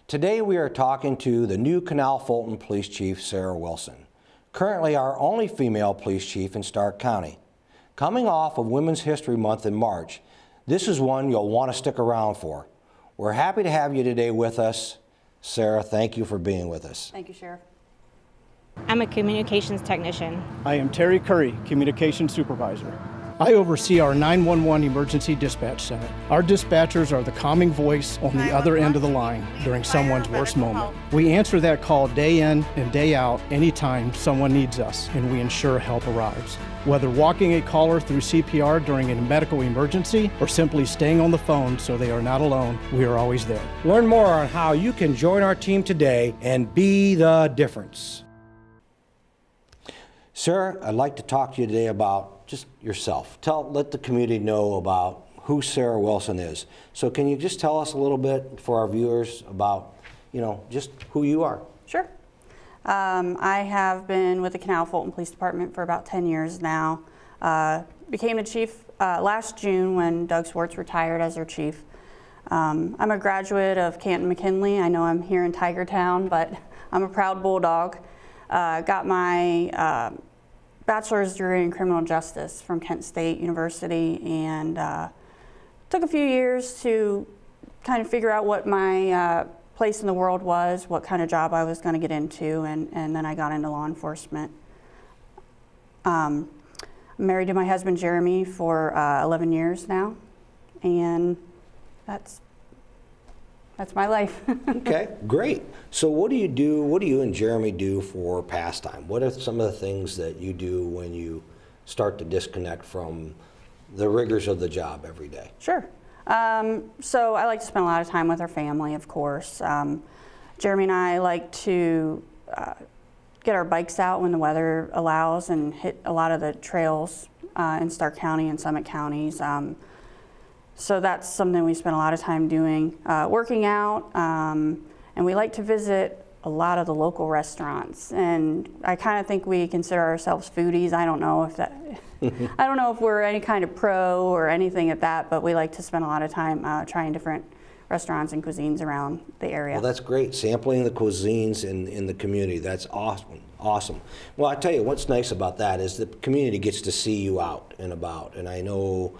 Today we are talking to the new Canal Fulton Police Chief, Sarah Wilson, currently our only female police chief in Stark County. Coming off of Women's History Month in March, this is one you'll want to stick around for. We're happy to have you today with us. Sarah, thank you for being with us. Thank you, Sheriff. I'm a communications technician. I am Terry Curry, Communications Supervisor. I oversee our 911 Emergency Dispatch Center. Our dispatchers are the calming voice on the other end of the line during someone's worst moment. We answer that call day in and day out anytime someone needs us, and we ensure help arrives. Whether walking a caller through CPR during a medical emergency or simply staying on the phone so they are not alone, we are always there. Learn more on how you can join our team today and be the difference. Sarah, I'd like to talk to you today about just yourself. Let the community know about who Sarah Wilson is. So can you just tell us a little bit for our viewers about, just who you are? Sure. I have been with the Canal Fulton Police Department for about 10 years now. Became the chief last June when Doug Swartz retired as their chief. I'm a graduate of Canton McKinley. I know I'm here in Tigertown, but I'm a proud Bulldog. Got my bachelor's degree in criminal justice from Kent State University, and took a few years to kind of figure out what my place in the world was, what kind of job I was going to get into, and then I got into law enforcement. I'm married to my husband Jeremy for 11 years now, and that's my life. Okay, great. So what do you and Jeremy do for pastime? What are some of the things that you do when you start to disconnect from the rigors of the job every day? Sure. So I like to spend a lot of time with our family, of course. Jeremy and I like to get our bikes out when the weather allows and hit a lot of the trails in Stark County and Summit counties. So that's something we spend a lot of time doing. Working out, and we like to visit a lot of the local restaurants. And I kind of think we consider ourselves foodies. I don't know if I don't know if we're any kind of pro or anything at that, but we like to spend a lot of time trying different restaurants and cuisines around the area. Well, that's great. Sampling the cuisines in the community. That's awesome. Awesome. Well, I tell you, what's nice about that is the community gets to see you out and about, and I know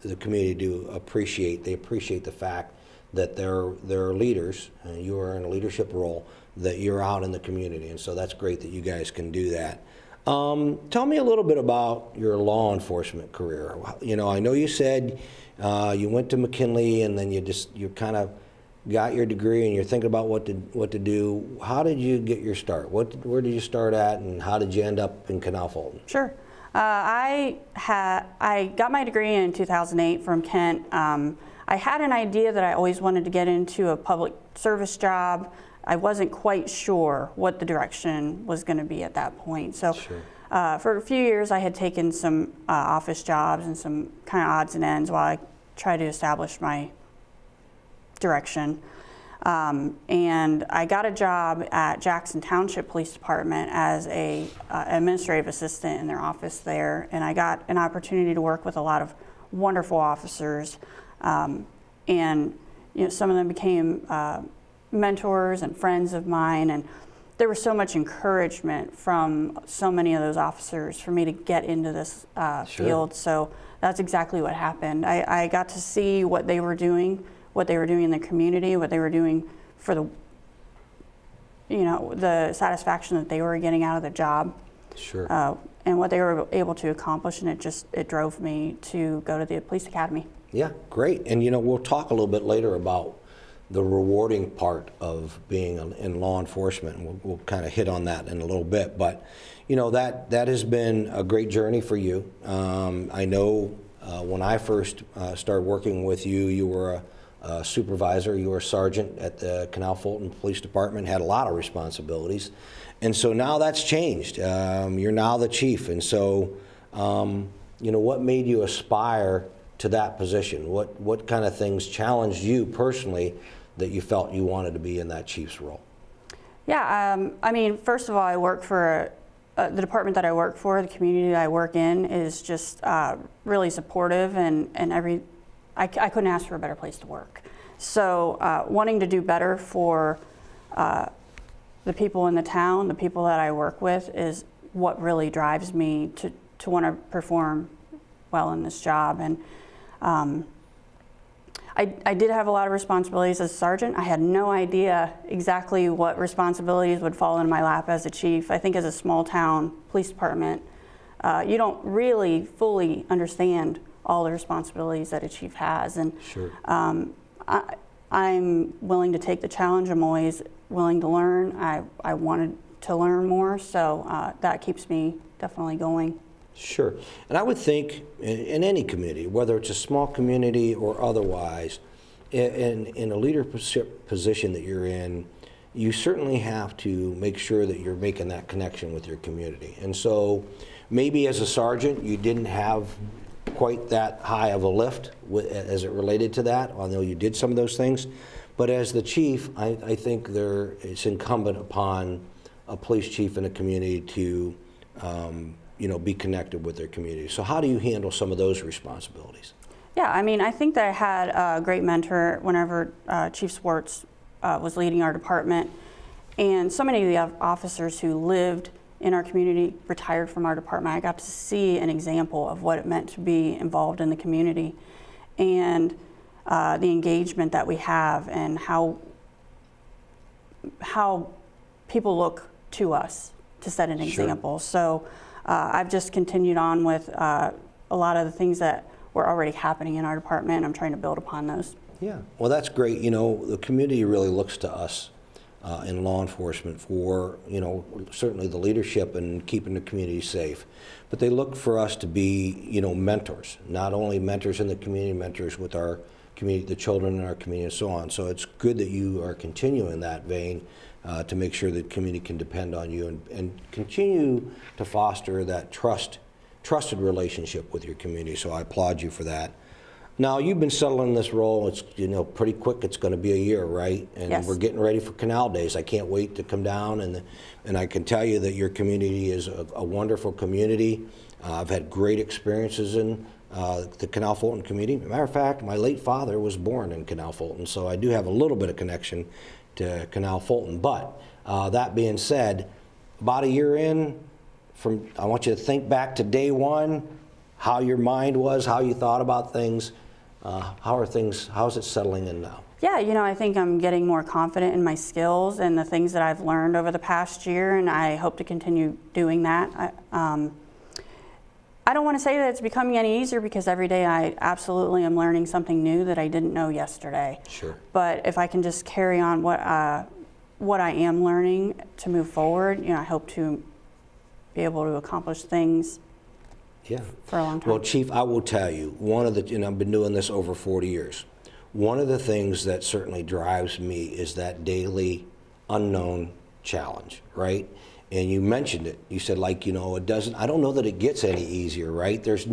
the community appreciate the fact that they're leaders, and you are in a leadership role, that you're out in the community, and so that's great that you guys can do that. Tell me a little bit about your law enforcement career. I know you said you went to McKinley, and then you kind of got your degree and you're thinking about what to do. How did you get your start? Where did you start at, and how did you end up in Canal Fulton? Sure. I got my degree in 2008 from Kent. I had an idea that I always wanted to get into a public service job. I wasn't quite sure what the direction was going to be at that point. So sure. For a few years I had taken some office jobs and some kind of odds and ends while I tried to establish my direction. And I got a job at Jackson Township Police Department as a administrative assistant in their office there, and I got an opportunity to work with a lot of wonderful officers, and some of them became mentors and friends of mine, and there was so much encouragement from so many of those officers for me to get into this field. So that's exactly what happened. I got to see what they were doing in the community, what they were doing for the satisfaction that they were getting out of the job. Sure. And what they were able to accomplish, and it drove me to go to the police academy. Yeah, great. And we'll talk a little bit later about the rewarding part of being in law enforcement, and we'll kind of hit on that in a little bit. But that has been a great journey for you. I know when I first started working with you, you were a supervisor, you were a sergeant at the Canal Fulton Police Department, had a lot of responsibilities, and so now that's changed. You're now the chief, and so what made you aspire to that position? What kind of things challenged you personally that you felt you wanted to be in that chief's role? Yeah, I mean, first of all, I work for the department that I work for, the community that I work in is just really supportive, and I couldn't ask for a better place to work. So wanting to do better for the people in the town, the people that I work with, is what really drives me to want to perform well in this job. And I did have a lot of responsibilities as a sergeant. I had no idea exactly what responsibilities would fall in my lap as a chief. I think as a small town police department, you don't really fully understand all the responsibilities that a chief has. And Sure. I'm willing to take the challenge. I'm always willing to learn. I wanted to learn more, so that keeps me definitely going. Sure. And I would think in any community, whether it's a small community or otherwise, in a leadership position that you're in, you certainly have to make sure that you're making that connection with your community. And so maybe as a sergeant, you didn't have quite that high of a lift as it related to that, although you did some of those things. But as the chief, I think it's incumbent upon a police chief in a community to be connected with their community. So how do you handle some of those responsibilities? Yeah, I mean, I think that I had a great mentor whenever Chief Swartz was leading our department. And so many of the officers who lived in our community retired from our department. I got to see an example of what it meant to be involved in the community, and the engagement that we have, and how people look to us to set an example. So I've just continued on with a lot of the things that were already happening in our department. I'm trying to build upon those. Yeah, well, that's great. The community really looks to us in law enforcement for, certainly the leadership and keeping the community safe. But they look for us to be, mentors, not only mentors in the community, mentors with our community, the children in our community, and so on. So it's good that you are continuing that vein to make sure that the community can depend on you and continue to foster that trusted relationship with your community. So I applaud you for that. Now, you've been settling this role. It's pretty quick. It's going to be a year, right? And yes. We're getting ready for Canal Days. I can't wait to come down, and I can tell you that your community is a wonderful community. I've had great experiences in the Canal Fulton community. As a matter of fact, my late father was born in Canal Fulton, so I do have a little bit of connection to Canal Fulton. But that being said, about a year in, I want you to think back to day one, how your mind was, how you thought about things. How's it settling in now? Yeah, I think I'm getting more confident in my skills and the things that I've learned over the past year, and I hope to continue doing that. I don't want to say that it's becoming any easier, because every day I absolutely am learning something new that I didn't know yesterday. Sure. But if I can just carry on what I am learning to move forward, I hope to be able to accomplish things. Yeah. For a long time. Well, Chief, I will tell you, I've been doing this over 40 years. One of the things that certainly drives me is that daily unknown challenge, right? And you mentioned it. You said, I don't know that it gets any easier, right? It's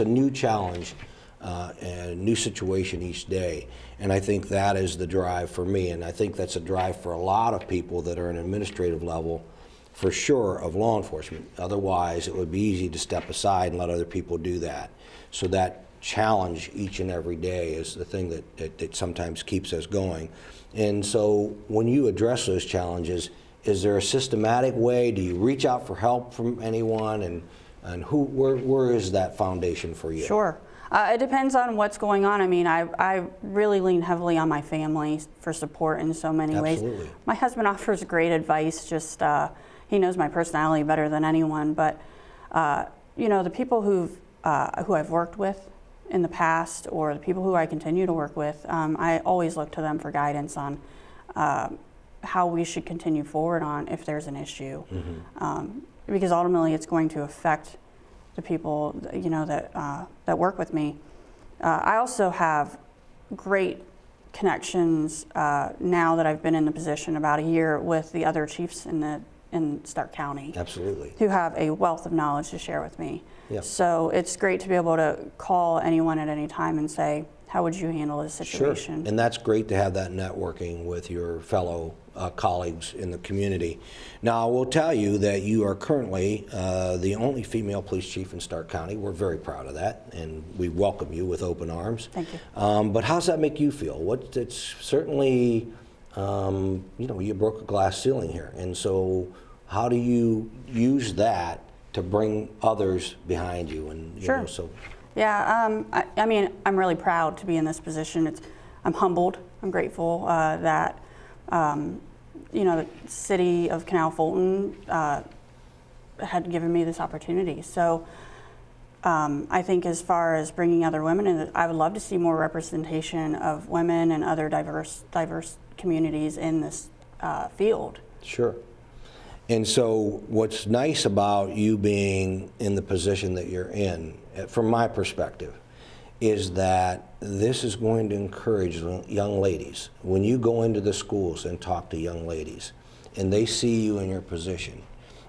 a new challenge and a new situation each day. And I think that is the drive for me. And I think that's a drive for a lot of people that are at an administrative level, for sure, of law enforcement. Otherwise, it would be easy to step aside and let other people do that. So that challenge each and every day is the thing that sometimes keeps us going. And so when you address those challenges, is there a systematic way? Do you reach out for help from anyone? And where is that foundation for you? Sure. It depends on what's going on. I mean, I really lean heavily on my family for support in so many Absolutely. ways. My husband offers great advice, just he knows my personality better than anyone. But the people who I've worked with in the past, or the people who I continue to work with, I always look to them for guidance on how we should continue forward on if there's an issue, because ultimately it's going to affect the people that work with me. I also have great connections now that I've been in the position about a year with the other chiefs in Stark County. Absolutely. Who have a wealth of knowledge to share with me. Yep. So it's great to be able to call anyone at any time and say, how would you handle this situation? Sure, and that's great to have that networking with your fellow colleagues in the community. Now, I will tell you that you are currently the only female police chief in Stark County. We're very proud of that, and we welcome you with open arms. Thank you. But how's that make you feel? It's certainly, you broke a glass ceiling here, and so how do you use that to bring others behind you? And Sure. Yeah, I mean, I'm really proud to be in this position. I'm humbled. I'm grateful that, the city of Canal Fulton had given me this opportunity. So I think as far as bringing other women in, I would love to see more representation of women and other diverse communities in this field. Sure. And so what's nice about you being in the position that you're in, from my perspective, is that this is going to encourage young ladies. When you go into the schools and talk to young ladies and they see you in your position,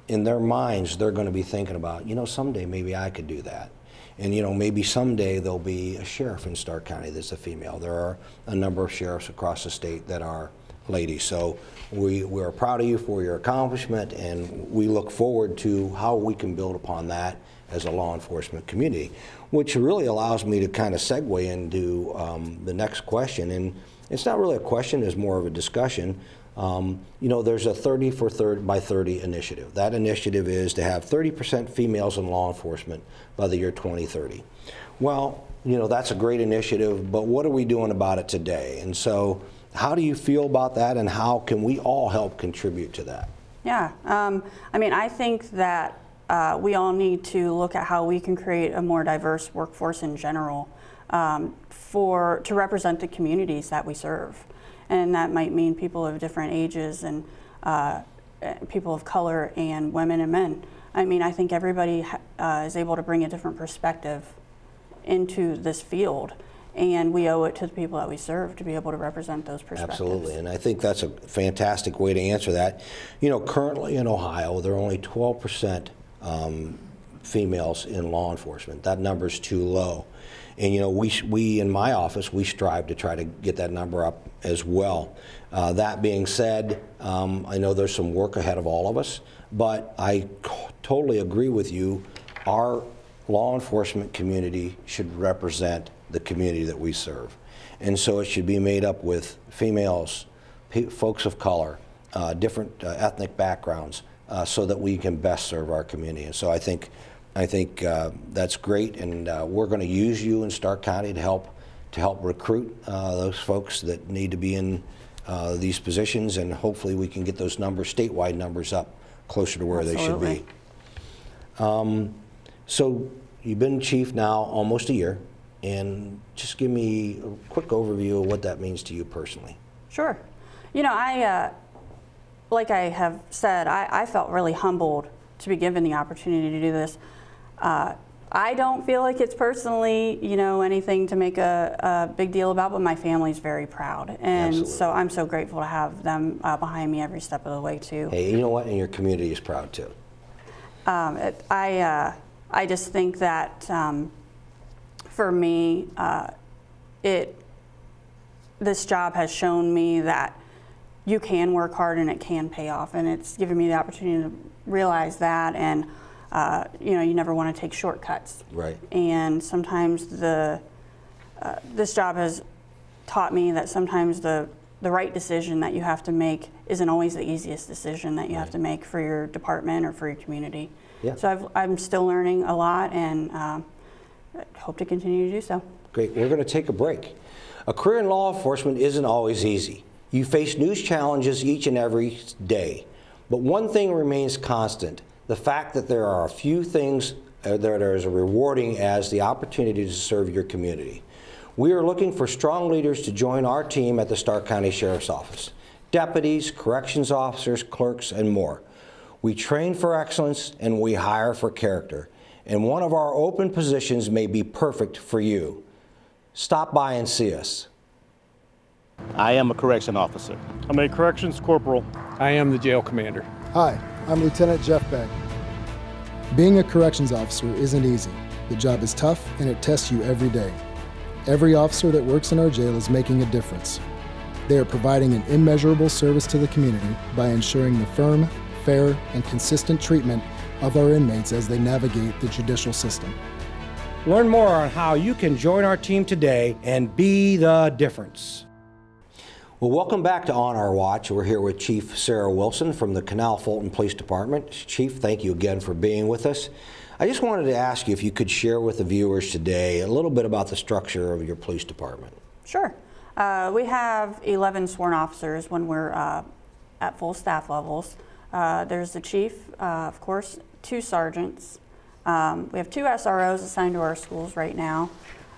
in their minds they're going to be thinking about, someday maybe I could do that. And maybe someday there'll be a sheriff in Stark County that's a female. There are a number of sheriffs across the state that are ladies. So we're proud of you for your accomplishment, and we look forward to how we can build upon that as a law enforcement community, which really allows me to kind of segue into the next question. And it's not really a question, it's more of a discussion. There's a 30 for 30 by 30 initiative. That initiative is to have 30% females in law enforcement by the year 2030. Well, that's a great initiative, but what are we doing about it today? And so how do you feel about that, and how can we all help contribute to that? Yeah, I think that we all need to look at how we can create a more diverse workforce in general to represent the communities that we serve. And that might mean people of different ages and people of color and women and men. I think everybody is able to bring a different perspective into this field. And we owe it to the people that we serve to be able to represent those perspectives. Absolutely, and I think that's a fantastic way to answer that. Currently in Ohio, there are only 12% females in law enforcement. That number's too low. And we in my office, we strive to try to get that number up as well. That being said, I know there's some work ahead of all of us, but I totally agree with you. Our law enforcement community should represent the community that we serve. And so it should be made up with females, folks of color, different ethnic backgrounds, so that we can best serve our community. And so I think that's great, and we're going to use you in Stark County to help recruit those folks that need to be in these positions, and hopefully we can get those numbers, statewide numbers, up closer to where Absolutely. They should be. So you've been chief now almost a year, and just give me a quick overview of what that means to you personally. Sure. Like I have said, I felt really humbled to be given the opportunity to do this. I don't feel like it's personally, anything to make a big deal about, but my family's very proud. And Absolutely. So I'm so grateful to have them behind me every step of the way too. Hey, you know what? And your community is proud too. I just think that for me, this job has shown me that you can work hard and it can pay off, and it's given me the opportunity to realize that. And you never want to take shortcuts. Right. And sometimes this job has taught me that sometimes the right decision that you have to make isn't always the easiest decision that you have to make for your department or for your community. Yeah. So I'm still learning a lot, and hope to continue to do so. Great. We're going to take a break. A career in law enforcement isn't always easy. You face new challenges each and every day. But one thing remains constant: the fact that there are a few things that are as rewarding as the opportunity to serve your community. We are looking for strong leaders to join our team at the Stark County Sheriff's Office: deputies, corrections officers, clerks, and more. We train for excellence and we hire for character. And one of our open positions may be perfect for you. Stop by and see us. I am a correction officer. I'm a corrections corporal. I am the jail commander. Hi, I'm Lieutenant Jeff Beck. Being a corrections officer isn't easy. The job is tough and it tests you every day. Every officer that works in our jail is making a difference. They are providing an immeasurable service to the community by ensuring the firm, fair, and consistent treatment of our inmates as they navigate the judicial system. Learn more on how you can join our team today and be the difference. Well, welcome back to On Our Watch. We're here with Chief Sarah Wilson from the Canal Fulton Police Department. Chief, thank you again for being with us. I just wanted to ask you if you could share with the viewers today a little bit about the structure of your police department. Sure. We have 11 sworn officers when we're at full staff levels. There's the chief, of course, 2 sergeants. We have 2 SROs assigned to our schools right now,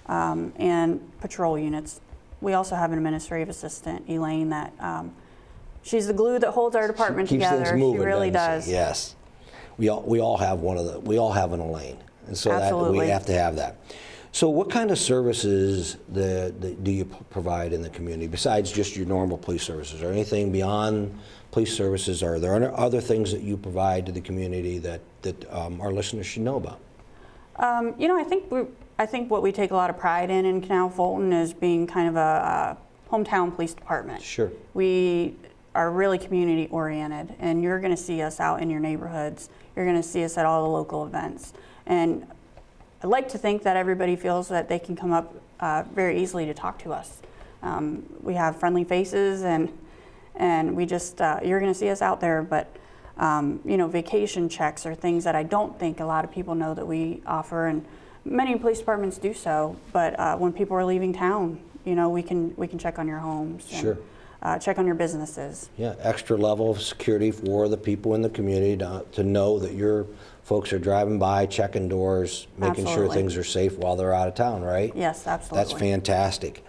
and patrol units. We also have an administrative assistant, Elaine, that she's the glue that holds our department together. Things moving, she really does. Yes, we all have we all have an Elaine, and so Absolutely. that we have to have that. So, what kind of services do you provide in the community besides just your normal police services, or anything beyond police services? Are there other things that you provide to the community that our listeners should know about? You know, I think what we take a lot of pride in Canal Fulton is being kind of a hometown police department. Sure. We are really community oriented, and you're going to see us out in your neighborhoods. You're going to see us at all the local events. And I like to think that everybody feels that they can come up very easily to talk to us. We have friendly faces, and we just, you're going to see us out there. But you know, vacation checks are things that I don't think a lot of people know that we offer, and many police departments do so. But when people are leaving town, you know, we can check on your homes. Sure. And, check on your businesses. Yeah, extra level of security for the people in the community to know that your folks are driving by, checking doors, making sure Absolutely. things are safe while they're out of town, right? Yes, absolutely. That's fantastic.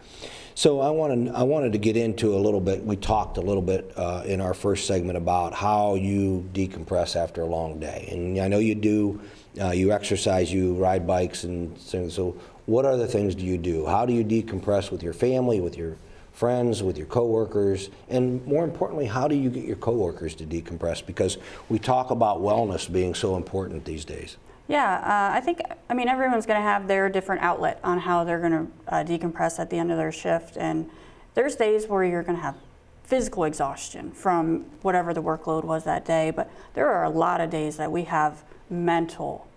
So I wanted to get into a little bit. We talked a little bit in our first segment about how you decompress after a long day, and I know you do. You exercise, you ride bikes, and things. So what other things do you do? How do you decompress with your family, with your friends, with your coworkers, and more importantly, how do you get your coworkers to decompress? Because we talk about wellness being so important these days. Yeah, I mean, everyone's going to have their different outlet on how they're going to decompress at the end of their shift. And there's days where you're going to have physical exhaustion from whatever the workload was that day. But there are a lot of days that we have mental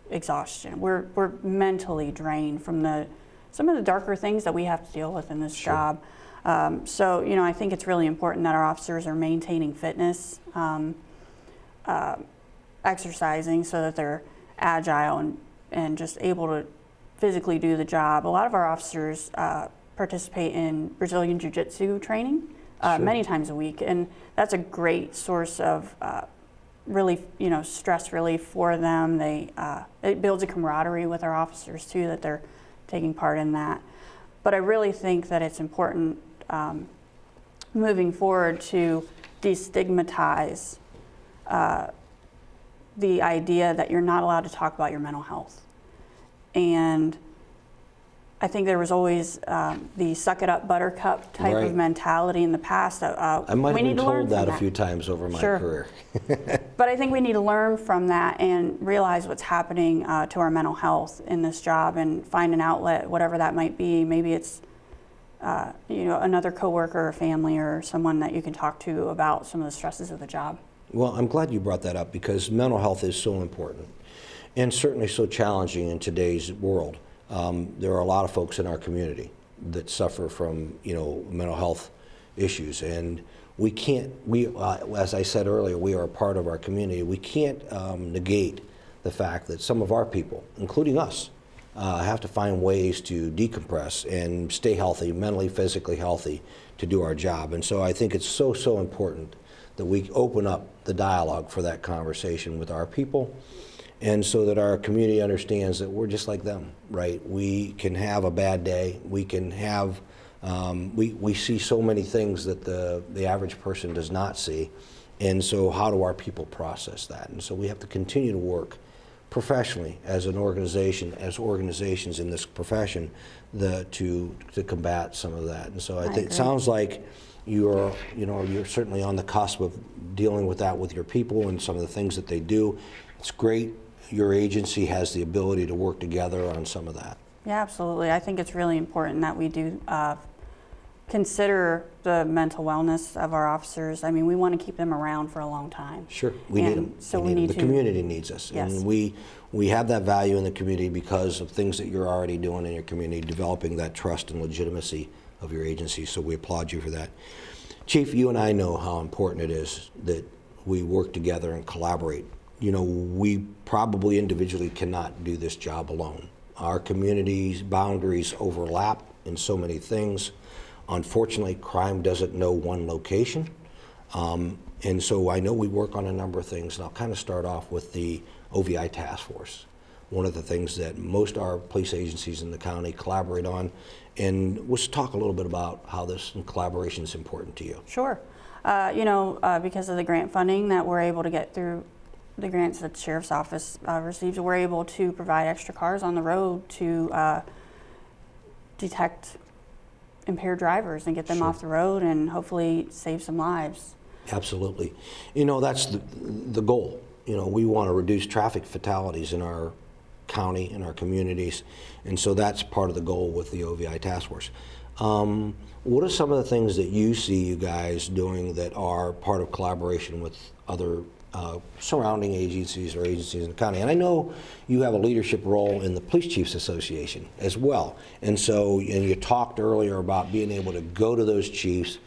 exhaustion. We're mentally drained from some of the darker things that we have to deal with in this job. So, you know, I think it's really important that our officers are maintaining fitness, exercising so that they're agile and just able to physically do the job. A lot of our officers participate in Brazilian Jiu-Jitsu training many times a week, and that's a great source of really, you know, stress relief for them. It builds a camaraderie with our officers too, that they're taking part in that. But I really think that it's important moving forward to destigmatize the idea that you're not allowed to talk about your mental health. And I think there was always the suck it up buttercup type of mentality in the past. That, I might have been told that a few times over my career. But I think we need to learn from that and realize what's happening to our mental health in this job and find an outlet, whatever that might be. Maybe it's you know, another coworker or family or someone that you can talk to about some of the stresses of the job. Well, I'm glad you brought that up because mental health is so important and certainly so challenging in today's world. There are a lot of folks in our community that suffer from, you know, mental health issues, and we can't, as I said earlier, we are a part of our community. We can't negate the fact that some of our people, including us, have to find ways to decompress and stay healthy, mentally, physically healthy, to do our job. And so I think it's so important that we open up the dialogue for that conversation with our people, and so that our community understands that we're just like them, right? We can have a bad day. We can have, we see so many things that the average person does not see. And so how do our people process that? And so we have to continue to work professionally as an organization, as organizations in this profession, to combat some of that. And so I think it sounds like you're certainly on the cusp of dealing with that with your people and some of the things that they do. It's great your agency has the ability to work together on some of that. Yeah, absolutely. I think it's really important that we do consider the mental wellness of our officers. I mean, we want to keep them around for a long time. Sure, we need them. So we need the to. community needs us. Yes. And we have that value in the community because of things that you're already doing in your community, developing that trust and legitimacy of your agency. So we applaud you for that. Chief, you and I know how important it is that we work together and collaborate. You know, we probably individually cannot do this job alone. Our community's boundaries overlap in so many things. Unfortunately, crime doesn't know one location. And so I know we work on a number of things, and I'll kind of start off with the OVI task force. One of the things that most our police agencies in the county collaborate on, and let's talk a little bit about how this collaboration is important to you. Sure. You know, because of the grant funding that we're able to get through the grants that the Sheriff's Office receives, we're able to provide extra cars on the road to detect impaired drivers and get them Sure. off the road and hopefully save some lives. Absolutely. You know, that's the goal. You know, we want to reduce traffic fatalities in our county, in our communities, and so that's part of the goal with the OVI task force. What are some of the things that you see you guys doing that are part of collaboration with other surrounding agencies or agencies in the county? And I know you have a leadership role in the Police Chiefs Association as well. And so, and you talked earlier about being able to go to those chiefs,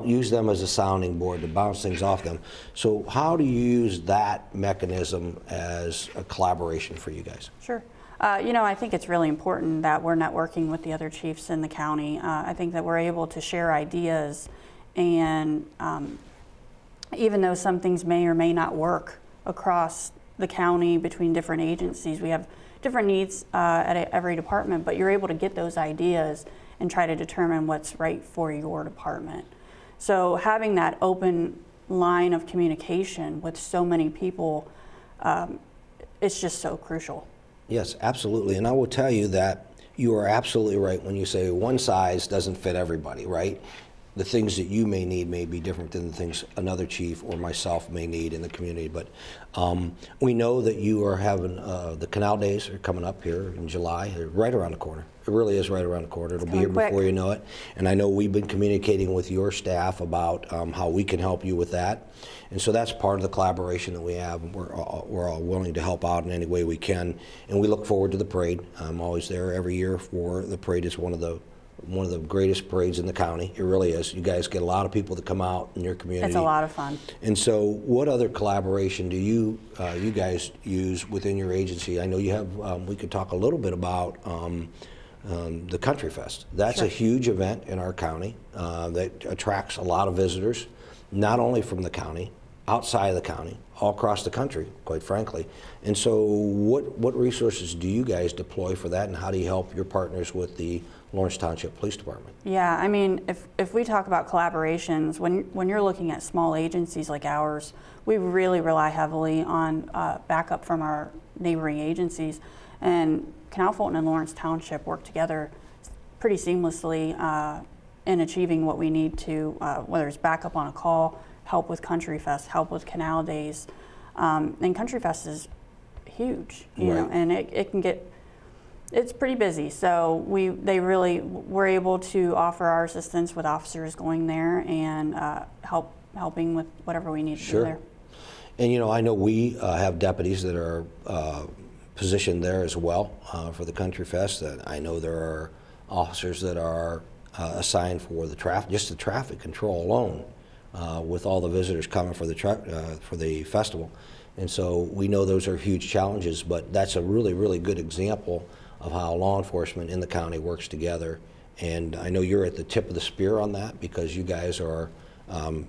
use them as a sounding board to bounce things off them. So how do you use that mechanism as a collaboration for you guys? Sure. You know, I think it's really important that we're networking with the other chiefs in the county. I think that we're able to share ideas, and even though some things may or may not work across the county between different agencies, we have different needs at every department, but you're able to get those ideas and try to determine what's right for your department. So having that open line of communication with so many people, it's just so crucial. Yes, absolutely. And I will tell you that you are absolutely right when you say one size doesn't fit everybody, right? The things that you may need may be different than the things another chief or myself may need in the community. But we know that you are having the Canal Days are coming up here in July. They're right around the corner. It really is right around the corner. It'll be here before you know it. And I know we've been communicating with your staff about how we can help you with that. And so that's part of the collaboration that we have. We're all willing to help out in any way we can. And we look forward to the parade. I'm always there every year for the parade. It's one of the greatest parades in the county. It really is. You guys get a lot of people that come out in your community. It's a lot of fun. And so what other collaboration do you guys use within your agency? I know you have, we could talk a little bit about the Country Fest. That's Sure. a huge event in our county that attracts a lot of visitors, not only from the county, outside of the county, all across the country, quite frankly. And so what resources do you guys deploy for that, and how do you help your partners with the Lawrence Township Police Department? Yeah, I mean, if we talk about collaborations, when you're looking at small agencies like ours, we really rely heavily on backup from our neighboring agencies. And Canal Fulton and Lawrence Township work together pretty seamlessly in achieving what we need to, whether it's backup on a call, help with Country Fest, help with Canal Days. And Country Fest is huge, you know, and it can get, it's pretty busy. So we're able to offer our assistance with officers going there and helping with whatever we need to do there. And you know, I know we have deputies that are positioned there as well for the Country Fest. I know there are officers that are assigned for the just the traffic control alone, with all the visitors coming for the festival. And so we know those are huge challenges, but that's a really, really good example of how law enforcement in the county works together. And I know you're at the tip of the spear on that, because you guys are,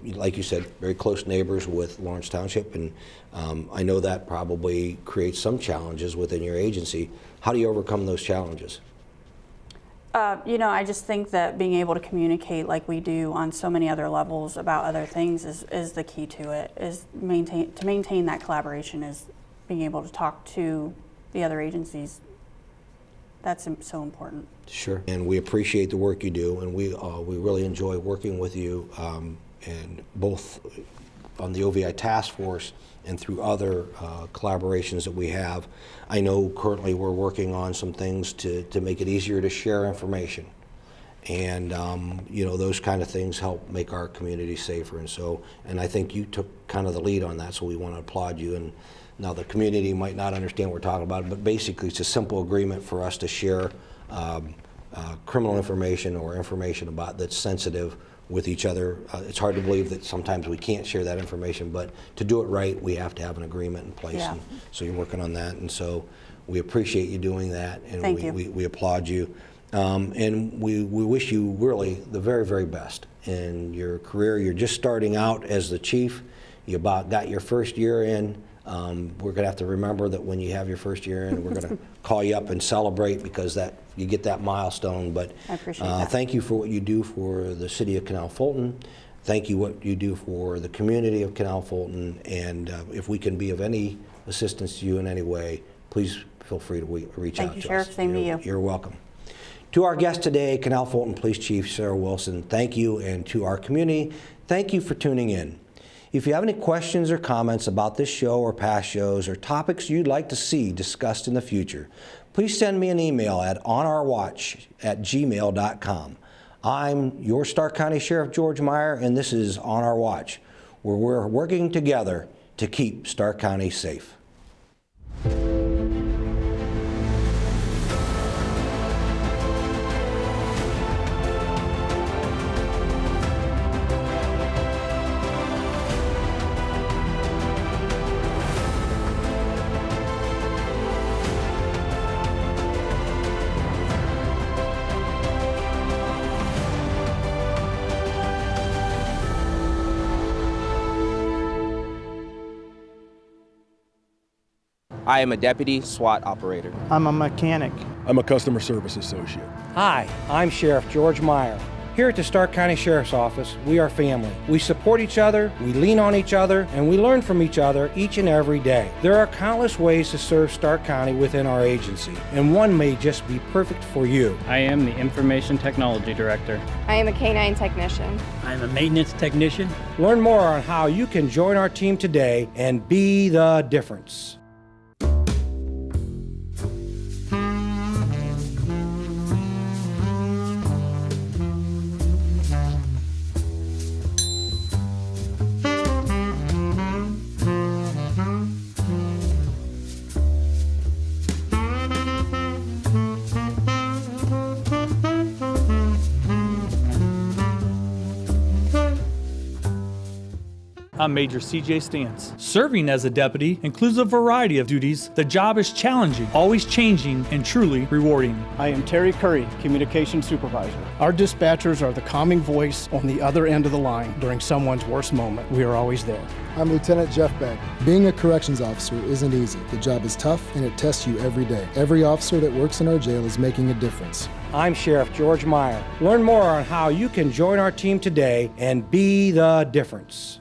like you said, very close neighbors with Lawrence Township, and I know that probably creates some challenges within your agency. How do you overcome those challenges? You know, I just think that being able to communicate like we do on so many other levels about other things is the key to it. To maintain that collaboration is being able to talk to the other agencies. That's so important. Sure. And we appreciate the work you do, and we really enjoy working with you, and both on the OVI task force and through other collaborations that we have. I know currently we're working on some things to make it easier to share information. And you know, those kind of things help make our community safer. And I think you took kind of the lead on that, so we want to applaud you. And now the community might not understand what we're talking about, but basically it's a simple agreement for us to share criminal information or information about that's sensitive with each other. It's hard to believe that sometimes we can't share that information, but to do it right, we have to have an agreement in place. Yeah. And so you're working on that, and so we appreciate you doing that, and Thank you. we applaud you. And we wish you really the very, very best in your career. You're just starting out as the chief. You about got your first year in. We're going to have to remember that when you have your first year in, we're going to call you up and celebrate, because that you get that milestone. But I appreciate that. thank you for what you do for the city of Canal Fulton. Thank you what you do for the community of Canal Fulton. And if we can be of any assistance to you in any way, please feel free to reach out to us. Thank you, Sheriff. Same to you. You're welcome. To our guest today, Canal Fulton Police Chief Sarah Wilson, thank you. And to our community, thank you for tuning in. If you have any questions or comments about this show or past shows or topics you'd like to see discussed in the future, please send me an email at onourwatch@gmail.com. I'm your Stark County Sheriff George Maier, and this is On Our Watch, where we're working together to keep Stark County safe. I am a deputy SWAT operator. I'm a mechanic. I'm a customer service associate. Hi, I'm Sheriff George Maier. Here at the Stark County Sheriff's Office, we are family. We support each other, we lean on each other, and we learn from each other each and every day. There are countless ways to serve Stark County within our agency, and one may just be perfect for you. I am the Information Technology Director. I am a K-9 technician. I'm a maintenance technician. Learn more on how you can join our team today and be the difference. I'm Major C.J. Stantz. Serving as a deputy includes a variety of duties. The job is challenging, always changing, and truly rewarding. I am Terry Curry, Communications Supervisor. Our dispatchers are the calming voice on the other end of the line during someone's worst moment. We are always there. I'm Lieutenant Jeff Beck. Being a corrections officer isn't easy. The job is tough, and it tests you every day. Every officer that works in our jail is making a difference. I'm Sheriff George Maier. Learn more on how you can join our team today and be the difference.